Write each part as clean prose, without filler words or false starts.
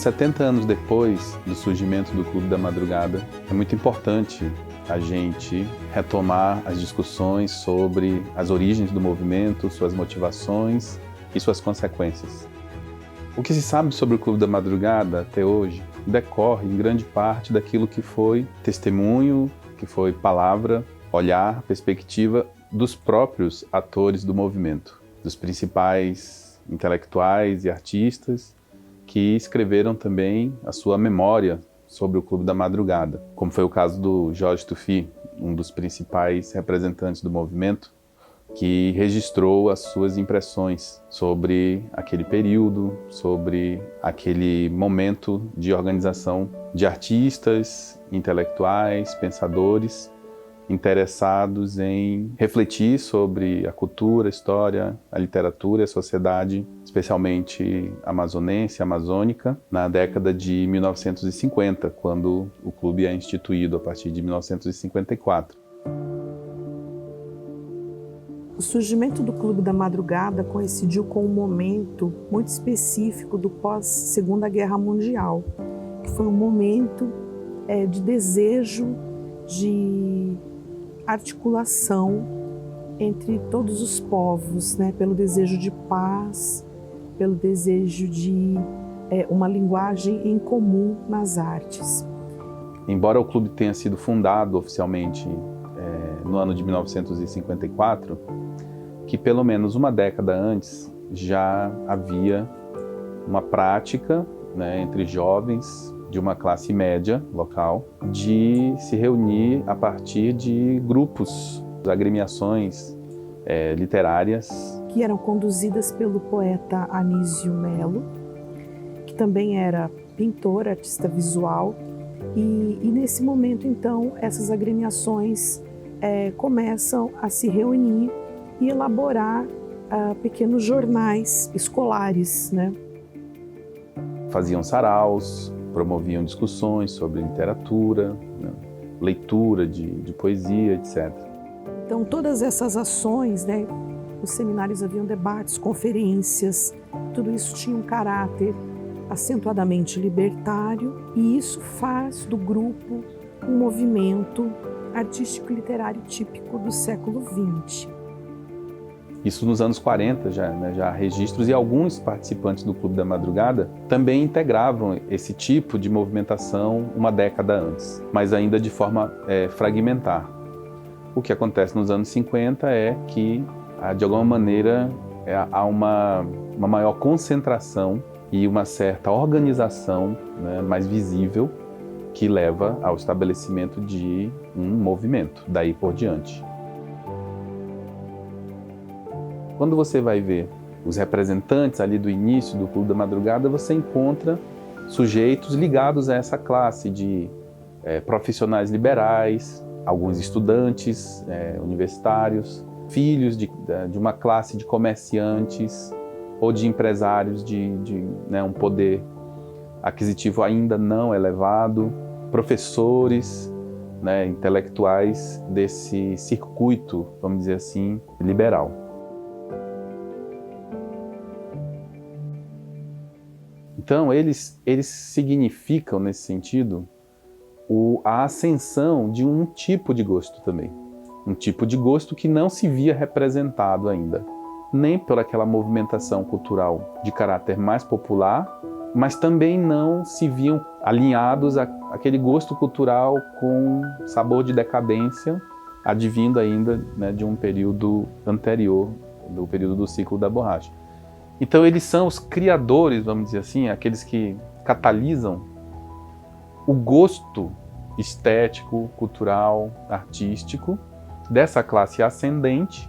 70 anos depois do surgimento do Clube da Madrugada, é muito importante a gente retomar as discussões sobre as origens do movimento, suas motivações e suas consequências. O que se sabe sobre o Clube da Madrugada até hoje decorre em grande parte daquilo que foi testemunho, que foi palavra, olhar, perspectiva dos próprios atores do movimento, dos principais intelectuais e artistas que escreveram também a sua memória sobre o Clube da Madrugada, como foi o caso do Jorge Tuffi, um dos principais representantes do movimento, que registrou as suas impressões sobre aquele período, sobre aquele momento de organização de artistas, intelectuais, pensadores, interessados em refletir sobre a cultura, a história, a literatura e a sociedade, especialmente amazonense, amazônica, na década de 1950, quando o clube é instituído a partir de 1954. O surgimento do Clube da Madrugada coincidiu com um momento muito específico do pós-Segunda Guerra Mundial, que foi um momento de desejo de articulação entre todos os povos, né? Pelo desejo de paz, pelo desejo de uma linguagem em comum nas artes. Embora o clube tenha sido fundado oficialmente no ano de 1954, que pelo menos uma década antes já havia uma prática, né, entre jovens de uma classe média local de se reunir a partir de grupos, agremiações literárias. Que eram conduzidas pelo poeta Anísio Melo, que também era pintor, artista visual, e nesse momento então essas agremiações começam a se reunir e elaborar pequenos jornais escolares, né? Faziam saraus, promoviam discussões sobre literatura, né? Leitura de poesia, etc. Então todas essas ações, né? Os seminários haviam debates, conferências, tudo isso tinha um caráter acentuadamente libertário, e isso faz do grupo um movimento artístico e literário típico do século XX. Isso nos anos 40 já, né, já há registros, e alguns participantes do Clube da Madrugada também integravam esse tipo de movimentação uma década antes, mas ainda de forma fragmentar. O que acontece nos anos 50 é que, de alguma maneira, há uma maior concentração e uma certa organização, né, mais visível, que leva ao estabelecimento de um movimento, daí por diante. Quando você vai ver os representantes ali do início do Clube da Madrugada, você encontra sujeitos ligados a essa classe de profissionais liberais, alguns estudantes universitários, filhos de uma classe de comerciantes ou de empresários de um poder aquisitivo ainda não elevado, professores, né, intelectuais desse circuito, vamos dizer assim, liberal. Então, eles significam, nesse sentido, a ascensão de um tipo de gosto também. Um tipo de gosto que não se via representado ainda, nem por aquela movimentação cultural de caráter mais popular, mas também não se viam alinhados àquele gosto cultural com sabor de decadência, advindo ainda, né, de um período anterior, do período do ciclo da borracha. Então eles são os criadores, vamos dizer assim, aqueles que catalisam o gosto estético, cultural, artístico dessa classe ascendente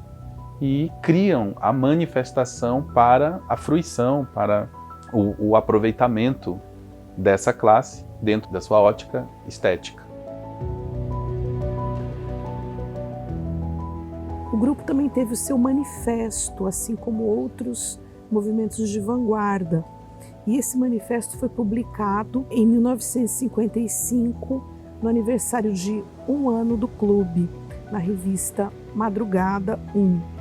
e criam a manifestação para a fruição, para o aproveitamento dessa classe dentro da sua ótica estética. O grupo também teve o seu manifesto, assim como outros movimentos de vanguarda. E esse manifesto foi publicado em 1955, no aniversário de 1 ano do clube, na revista Madrugada 1.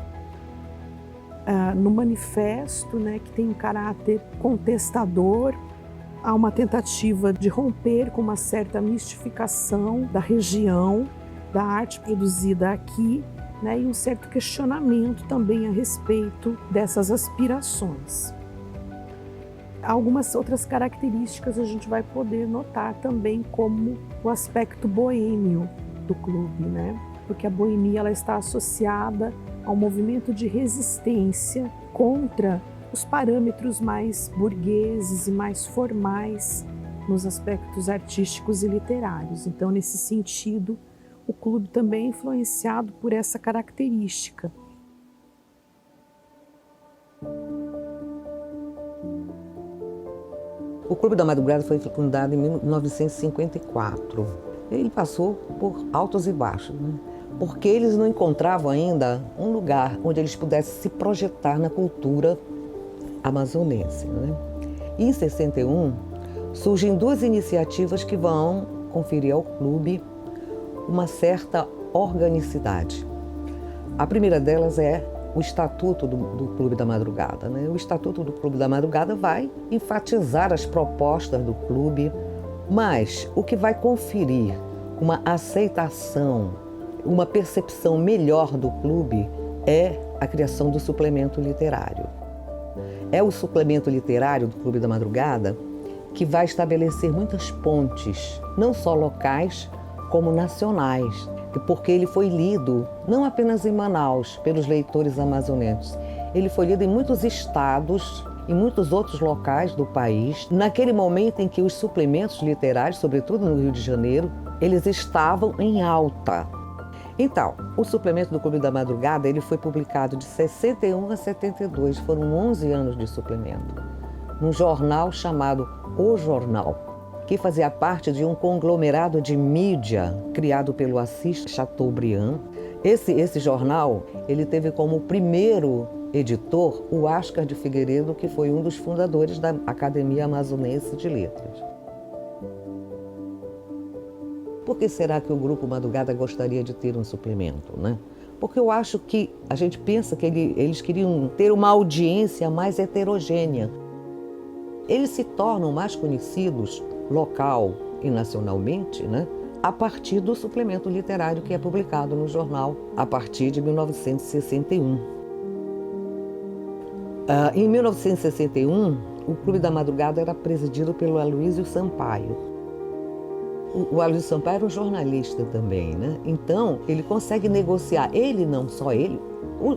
No manifesto, né, que tem um caráter contestador há uma tentativa de romper com uma certa mistificação da região, da arte produzida aqui, né, e um certo questionamento também a respeito dessas aspirações. Algumas outras características a gente vai poder notar também, como o aspecto boêmio do clube, né? Porque a boemia ela está associada ao movimento de resistência contra os parâmetros mais burgueses e mais formais nos aspectos artísticos e literários. Então, nesse sentido, o clube também é influenciado por essa característica. O Clube da Madrugada foi fundado em 1954. Ele passou por altos e baixos, né? Porque eles não encontravam ainda um lugar onde eles pudessem se projetar na cultura amazonense, né? E em 61, surgem duas iniciativas que vão conferir ao clube uma certa organicidade. A primeira delas é o Estatuto do Clube da Madrugada, né? O Estatuto do Clube da Madrugada vai enfatizar as propostas do clube, mas o que vai conferir uma aceitação, uma percepção melhor do clube é a criação do suplemento literário. É o suplemento literário do Clube da Madrugada que vai estabelecer muitas pontes, não só locais, como nacionais, porque ele foi lido não apenas em Manaus, pelos leitores amazonenses, ele foi lido em muitos estados, em muitos outros locais do país, naquele momento em que os suplementos literários, sobretudo no Rio de Janeiro, eles estavam em alta. Então, o suplemento do Clube da Madrugada, ele foi publicado de 61 a 72, foram 11 anos de suplemento, num jornal chamado O Jornal, que fazia parte de um conglomerado de mídia criado pelo Assis Chateaubriand. Esse jornal, ele teve como primeiro editor o Ascar de Figueiredo, que foi um dos fundadores da Academia Amazonense de Letras. Por que será que o Grupo Madrugada gostaria de ter um suplemento, né? Porque eu acho que a gente pensa que eles queriam ter uma audiência mais heterogênea. Eles se tornam mais conhecidos local e nacionalmente, né, a partir do suplemento literário que é publicado no jornal a partir de 1961. Em 1961, o Clube da Madrugada era presidido pelo Aloysio Sampaio. O Aloysio Sampaio era um jornalista também, né? Então, ele consegue negociar, ele, não só ele,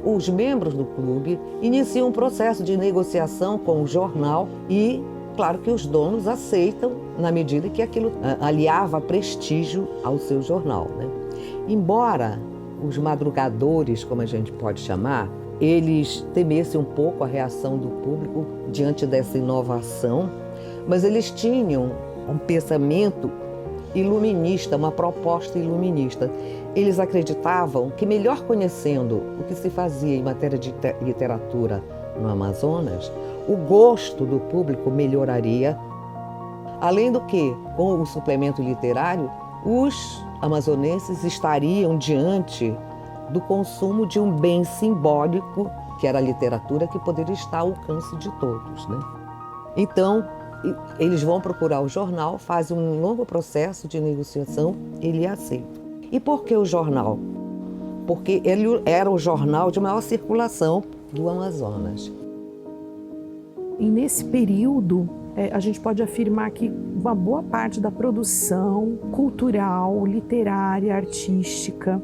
os membros do clube iniciam um processo de negociação com o jornal e claro que os donos aceitam na medida que aquilo aliava prestígio ao seu jornal, né? Embora os madrugadores, como a gente pode chamar, eles temessem um pouco a reação do público diante dessa inovação, mas eles tinham um pensamento iluminista, uma proposta iluminista. Eles acreditavam que, melhor conhecendo o que se fazia em matéria de literatura no Amazonas, o gosto do público melhoraria. Além do que, com o suplemento literário, os amazonenses estariam diante do consumo de um bem simbólico, que era a literatura, que poderia estar ao alcance de todos, né? Então, eles vão procurar o jornal, fazem um longo processo de negociação, ele aceita. E por que o jornal? Porque ele era o jornal de maior circulação do Amazonas. E nesse período, a gente pode afirmar que uma boa parte da produção cultural, literária, artística,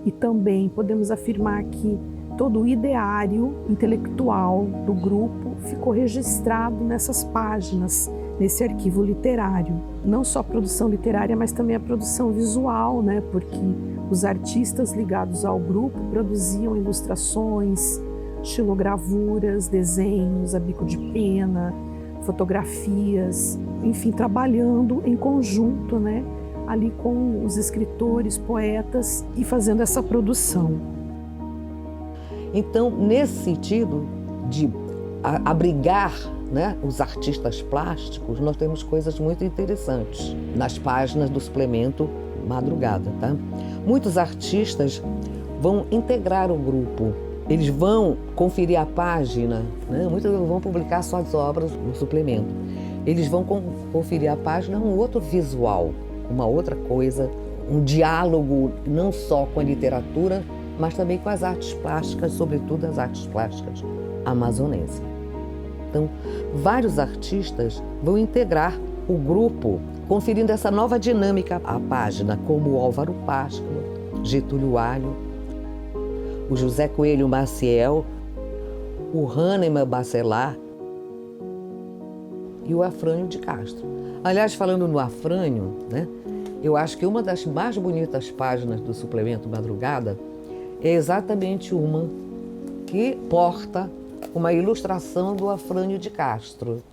e também podemos afirmar que todo o ideário intelectual do grupo ficou registrado nessas páginas, nesse arquivo literário. Não só a produção literária, mas também a produção visual, né? Porque os artistas ligados ao grupo produziam ilustrações, estilogravuras, desenhos a bico de pena, fotografias, enfim, trabalhando em conjunto, né, ali com os escritores, poetas e fazendo essa produção. Então, nesse sentido de abrigar, né, os artistas plásticos, nós temos coisas muito interessantes nas páginas do suplemento Madrugada, tá? Muitos artistas vão integrar o grupo. Eles vão conferir a página, né? Muitos vão publicar suas obras no suplemento. eles vão conferir à página um outro visual, uma outra coisa, um diálogo não só com a literatura, mas também com as artes plásticas, sobretudo as artes plásticas amazonenses. Então, vários artistas vão integrar o grupo, conferindo essa nova dinâmica à página, como o Álvaro Páscoa, Getúlio Alho, o José Coelho Maciel, o Hahnemann Bacelar e o Afrânio de Castro. Aliás, falando no Afrânio, né, eu acho que uma das mais bonitas páginas do suplemento Madrugada é exatamente uma que porta uma ilustração do Afrânio de Castro.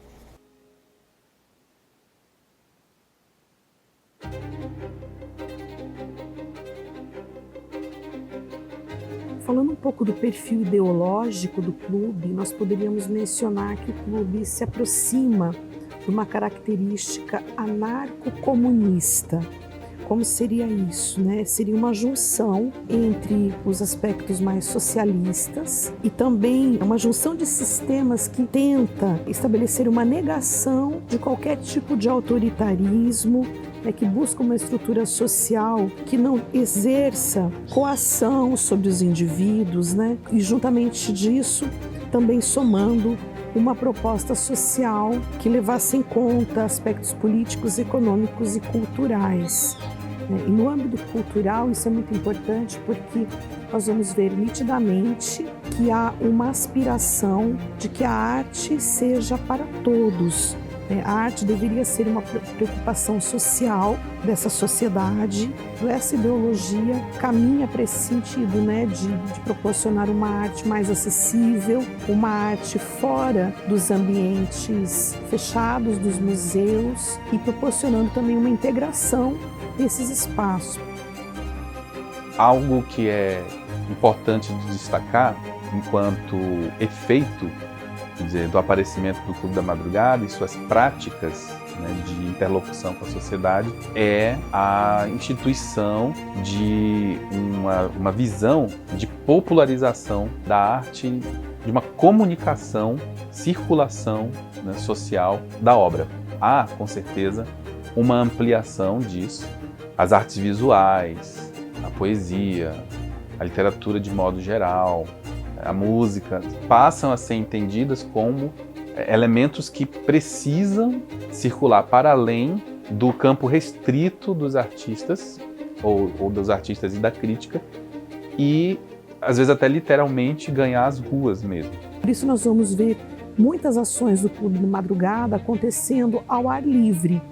Falando um pouco do perfil ideológico do clube, nós poderíamos mencionar que o clube se aproxima de uma característica anarco-comunista. Como seria isso, né? Seria uma junção entre os aspectos mais socialistas e também uma junção de sistemas que tenta estabelecer uma negação de qualquer tipo de autoritarismo, que busca uma estrutura social que não exerça coação sobre os indivíduos, né? E juntamente disso, também somando uma proposta social que levasse em conta aspectos políticos, econômicos e culturais. E no âmbito cultural isso é muito importante porque nós vamos ver nitidamente que há uma aspiração de que a arte seja para todos. A arte deveria ser uma preocupação social dessa sociedade. Essa ideologia caminha para esse sentido, né, de proporcionar uma arte mais acessível, uma arte fora dos ambientes fechados dos museus e proporcionando também uma integração desses espaços. Algo que é importante de destacar enquanto efeito, quer dizer, do aparecimento do Clube da Madrugada e suas práticas, né, de interlocução com a sociedade, é a instituição de uma visão de popularização da arte, de uma comunicação, circulação, né, social da obra. Há, com certeza, uma ampliação disso. As artes visuais, a poesia, a literatura de modo geral, a música, passam a ser entendidas como elementos que precisam circular para além do campo restrito dos artistas, ou dos artistas e da crítica, e às vezes até literalmente ganhar as ruas mesmo. Por isso nós vamos ver muitas ações do Clube de Madrugada acontecendo ao ar livre,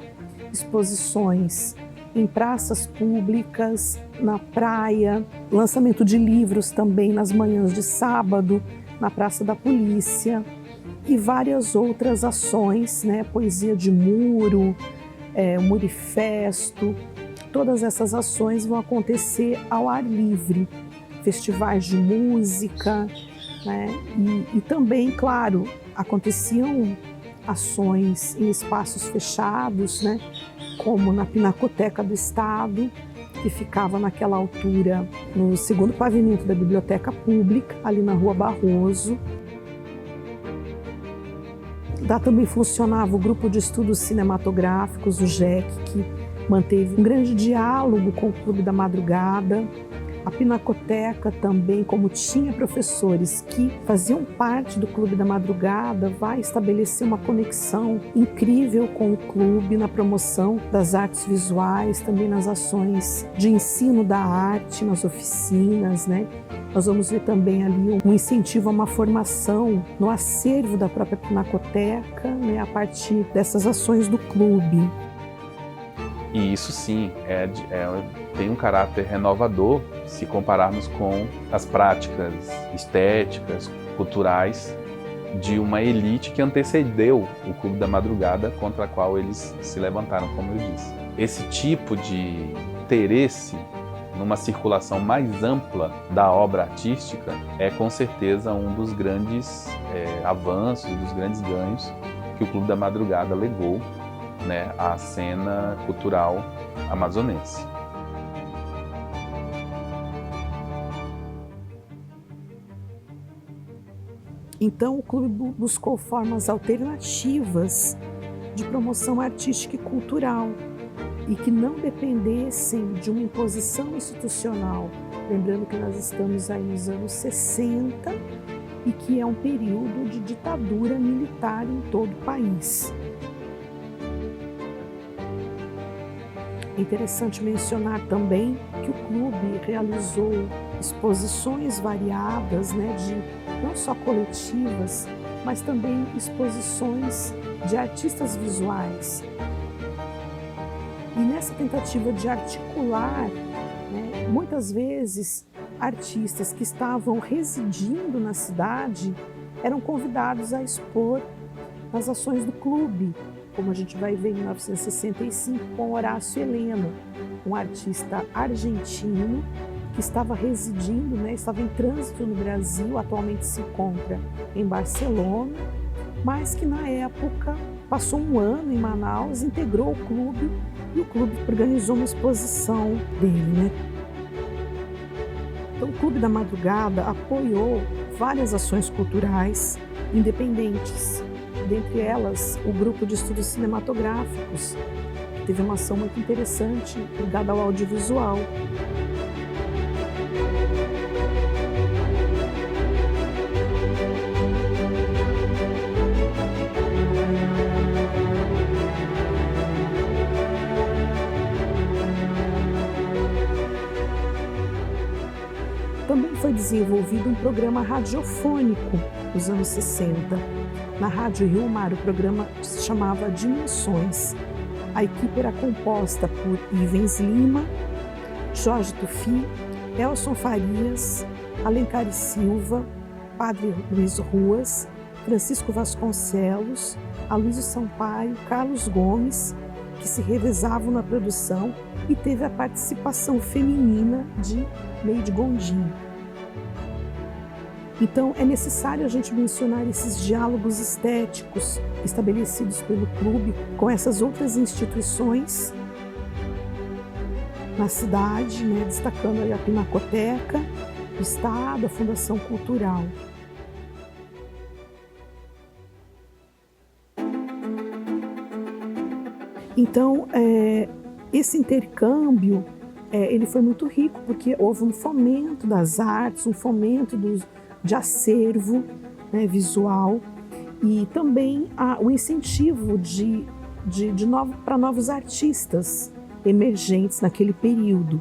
exposições em praças públicas, na praia, lançamento de livros também nas manhãs de sábado, na Praça da Polícia e várias outras ações, né? Poesia de muro, Murifesto, todas essas ações vão acontecer ao ar livre, festivais de música, né? E também, claro, aconteciam ações em espaços fechados, né? Como na Pinacoteca do Estado, que ficava naquela altura, no segundo pavimento da Biblioteca Pública, ali na Rua Barroso. Lá também funcionava o Grupo de Estudos Cinematográficos, o GEC, que manteve um grande diálogo com o Clube da Madrugada. A Pinacoteca também, como tinha professores que faziam parte do Clube da Madrugada, vai estabelecer uma conexão incrível com o clube na promoção das artes visuais, também nas ações de ensino da arte, nas oficinas, né? Nós vamos ver também ali um incentivo a uma formação no acervo da própria Pinacoteca, né, a partir dessas ações do clube. E isso sim tem um caráter renovador se compararmos com as práticas estéticas, culturais de uma elite que antecedeu o Clube da Madrugada, contra a qual eles se levantaram, como eu disse. Esse tipo de interesse numa circulação mais ampla da obra artística é com certeza um dos grandes avanços, dos grandes ganhos que o Clube da Madrugada legou, né, à cena cultural amazonense. Então o clube buscou formas alternativas de promoção artística e cultural e que não dependessem de uma imposição institucional. Lembrando que nós estamos aí nos anos 60 e que é um período de ditadura militar em todo o país. É interessante mencionar também que o clube realizou exposições variadas, não só coletivas, mas também exposições de artistas visuais. E nessa tentativa de articular, muitas vezes artistas que estavam residindo na cidade eram convidados a expor nas ações do clube, como a gente vai ver em 1965 com Horácio Heleno, um artista argentino que estava residindo, estava em trânsito no Brasil, atualmente se encontra em Barcelona, mas que na época passou um ano em Manaus, integrou o clube e o clube organizou uma exposição dele. Então, o Clube da Madrugada apoiou várias ações culturais independentes, dentre elas o Grupo de Estudos Cinematográficos, que teve uma ação muito interessante ligada ao audiovisual. Também foi desenvolvido um programa radiofônico nos anos 60. Na Rádio Rio Mar, o programa se chamava Dimensões. A equipe era composta por Ivens Lima, Jorge Tufi, Elson Farias, Alencar Silva, Padre Luiz Ruas, Francisco Vasconcelos, Aloysio Sampaio, Carlos Gomes, que se revezavam na produção, e teve a participação feminina de Neide Gondim. Então, é necessário a gente mencionar esses diálogos estéticos estabelecidos pelo clube com essas outras instituições na cidade, destacando aí a Pinacoteca, o Estado, a Fundação Cultural. Então, esse intercâmbio ele foi muito rico, porque houve um fomento das artes, um fomento de acervo visual e também o incentivo para novos artistas emergentes naquele período.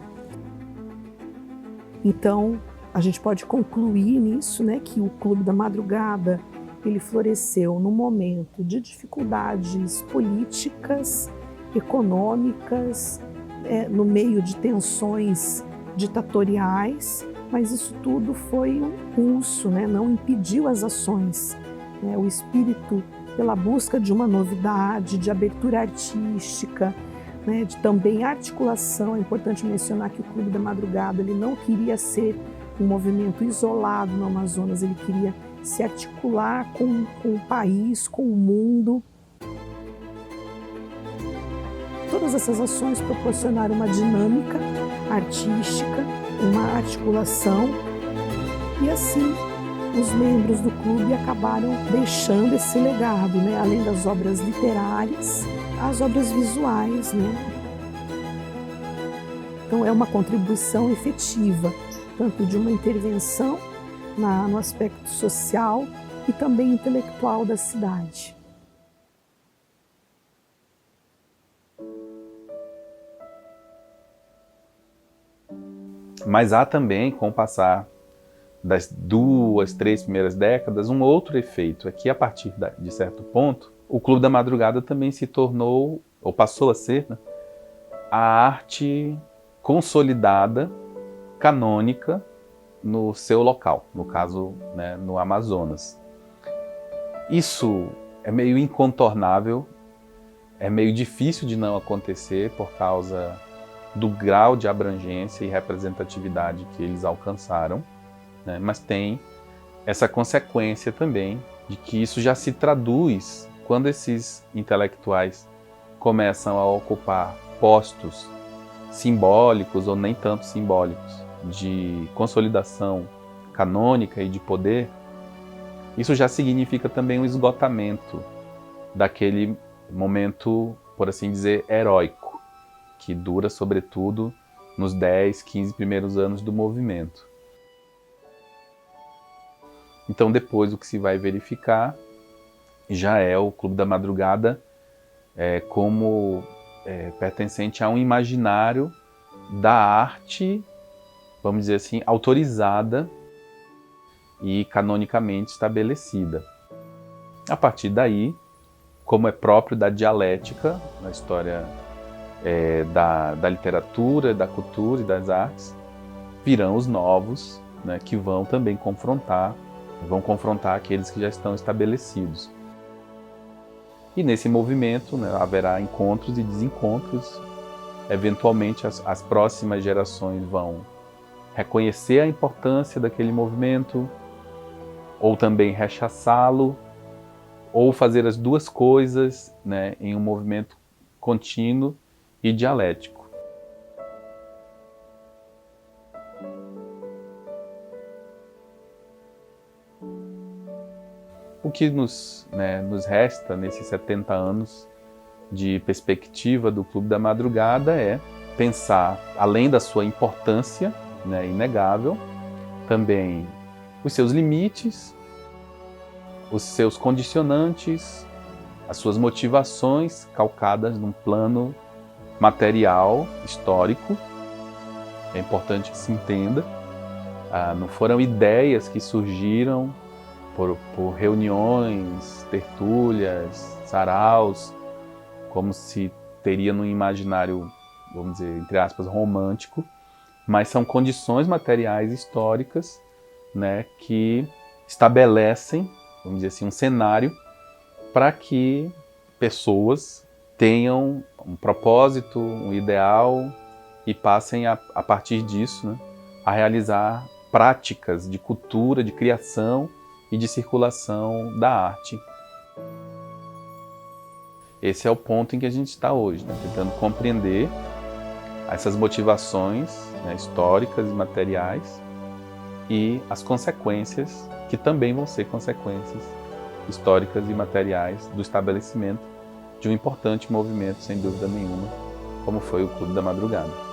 Então, a gente pode concluir nisso, que o Clube da Madrugada ele floresceu num momento de dificuldades políticas, econômicas, no meio de tensões ditatoriais, mas isso tudo foi um impulso, não impediu as ações. O espírito pela busca de uma novidade, de abertura artística, de também articulação. É importante mencionar que o Clube da Madrugada ele não queria ser um movimento isolado no Amazonas, ele queria se articular com o país, com o mundo. Todas essas ações proporcionaram uma dinâmica artística, uma articulação, e assim os membros do clube acabaram deixando esse legado, além das obras literárias, as obras visuais. Então é uma contribuição efetiva, tanto de uma intervenção no aspecto social e também intelectual da cidade. Mas há também, com o passar das 2, 3 primeiras décadas, um outro efeito. É que, a partir de certo ponto, o Clube da Madrugada também se tornou, ou passou a ser, a arte consolidada, canônica, no seu local, no caso, no Amazonas. Isso é meio incontornável, é meio difícil de não acontecer por causa do grau de abrangência e representatividade que eles alcançaram, mas tem essa consequência também de que isso já se traduz quando esses intelectuais começam a ocupar postos simbólicos ou nem tanto simbólicos de consolidação canônica e de poder. Isso já significa também um esgotamento daquele momento, por assim dizer, heróico, que dura sobretudo nos 10, 15 primeiros anos do movimento. Então depois o que se vai verificar já é o Clube da Madrugada como pertencente a um imaginário da arte, vamos dizer assim, autorizada e canonicamente estabelecida. A partir daí, como é próprio da dialética na história da literatura, da cultura e das artes, virão os novos, né, que vão também confrontar aqueles que já estão estabelecidos. E nesse movimento, né, haverá encontros e desencontros. Eventualmente as próximas gerações vão reconhecer a importância daquele movimento, ou também rechaçá-lo, ou fazer as duas coisas, né, em um movimento contínuo e dialético. O que nos resta nesses 70 anos de perspectiva do Clube da Madrugada é pensar, além da sua importância, né, inegável, também os seus limites, os seus condicionantes, as suas motivações calcadas num plano material, histórico. É importante que se entenda. Não foram ideias que surgiram por reuniões, tertúlias, saraus, como se teria num imaginário, vamos dizer, entre aspas, romântico, mas são condições materiais históricas, né, que estabelecem, vamos dizer assim, um cenário para que pessoas tenham um propósito, um ideal e passem a partir disso, né, a realizar práticas de cultura, de criação e de circulação da arte. Esse é o ponto em que a gente está hoje, né, tentando compreender essas motivações, né, históricas e materiais e as consequências, que também vão ser consequências históricas e materiais do estabelecimento de um importante movimento, sem dúvida nenhuma, como foi o Clube da Madrugada.